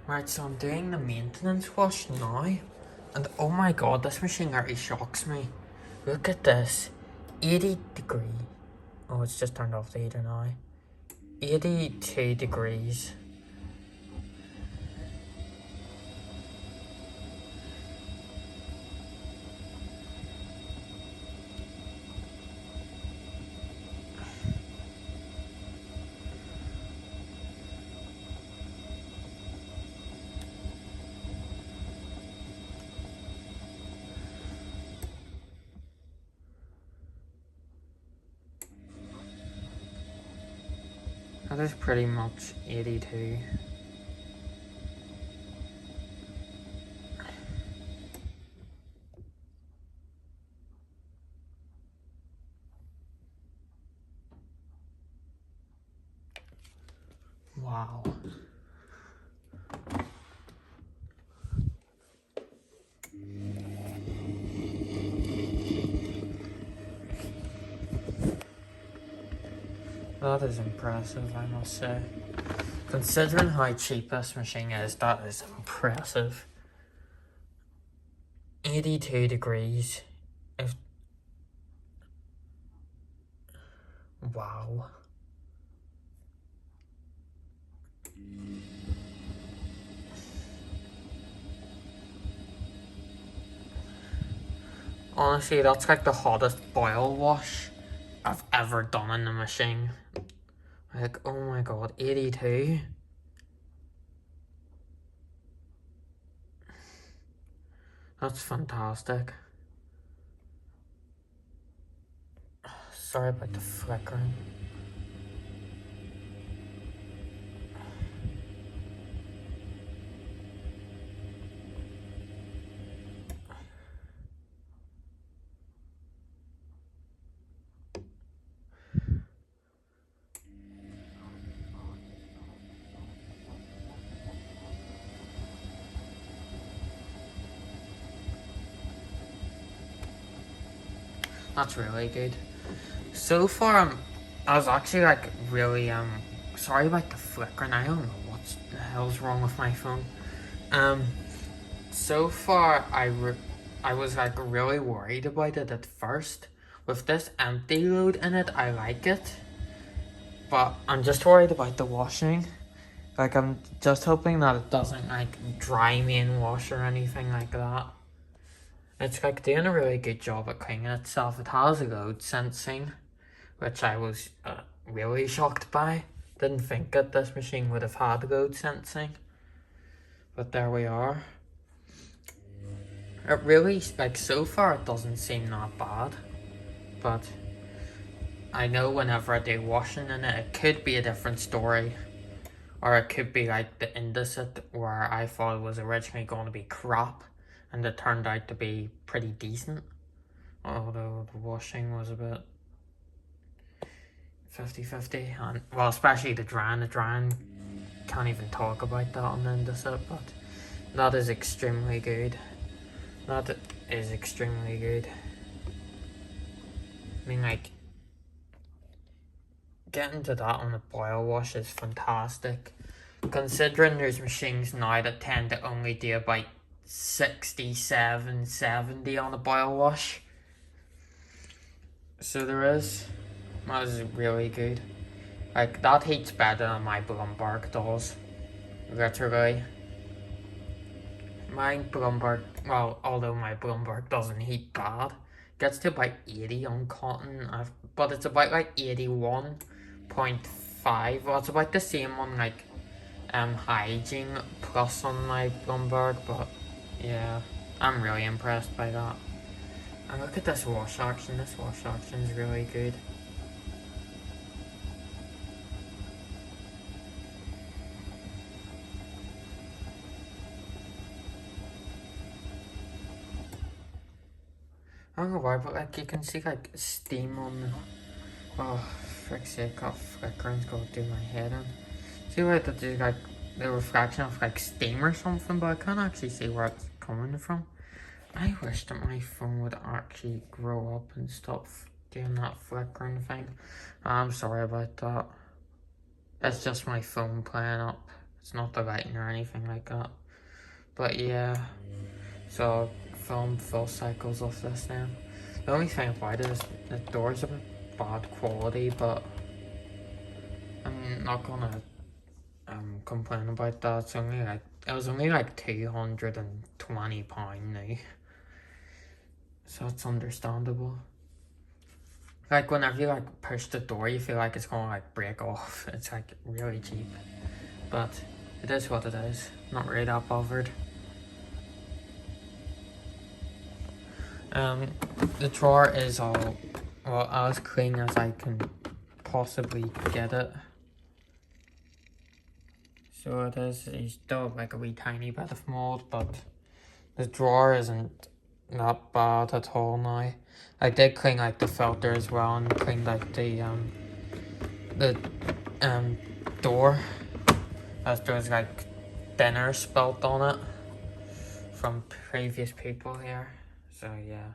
Right, so I'm doing the maintenance wash now, and oh my god, this machine already shocks me. Look at this, 80 degree. Oh, it's just turned off the heater now. 82 degrees. That is pretty much 82. Wow. That is impressive, I must say. Considering how cheap this machine is, that is impressive. 82 degrees. If... Wow. Honestly, that's like the hottest boil wash I've ever done in the machine. Like, oh my god, 82? That's fantastic. Sorry about the flickering. That's really good. So far, I was actually like really sorry about the flickering. I don't know what the hell's wrong with my phone. So far I was like really worried about it at first. With this empty load in it, I like it, but I'm just worried about the washing. Like, I'm just hoping that it doesn't like dry me in wash or anything like that. It's like doing a really good job at cleaning itself. It has load sensing, which I was really shocked by. Didn't think that this machine would have had load sensing, but there we are. It really, like, so far it doesn't seem that bad, but I know whenever I do washing in it, it could be a different story. Or it could be like the Indesit, where I thought it was originally going to be crap, and it turned out to be pretty decent. Although the washing was a bit 50-50, and well, especially the drying, can't even talk about that on the Indesit, but that is extremely good. That is extremely good. I mean, like, getting to that on the boil wash is fantastic. Considering there's machines now that tend to only do about 67, 70 on the boil wash. So there is. That is really good. Like, that heats better than my Blumberg does. Literally. My Blumberg, well, although my Blumberg doesn't heat bad, gets to about 80 on cotton, but it's about like 81.5. Well, it's about the same on like hygiene plus on my Blumberg, but yeah, I'm really impressed by that. And look at this wash action. This wash action is really good. I don't know why, but like you can see like steam on the... Oh, frick's sake, that flickering's got to do my head in. See where that there's like the reflection of like steam or something, but I can't actually see where it's coming from. I wish that my phone would actually grow up and stop doing that flickering thing. I'm sorry about that. It's just my phone playing up. It's not the lighting or anything like that. But yeah, so I'll film full cycles of this now. The only thing about it is the door's a bit bad quality, but I'm not gonna complain about that. It was only like £220 now, so it's understandable. Like whenever you like push the door, you feel like it's gonna like break off. It's like really cheap, but it is what it is. Not really that bothered. The drawer is all, well, as clean as I can possibly get it. So it is, it's still like a wee tiny bit of mold, but the drawer isn't that bad at all now. I did clean like the filter as well, and cleaned like the door, as there was like dinner spilt on it from previous people here. So yeah.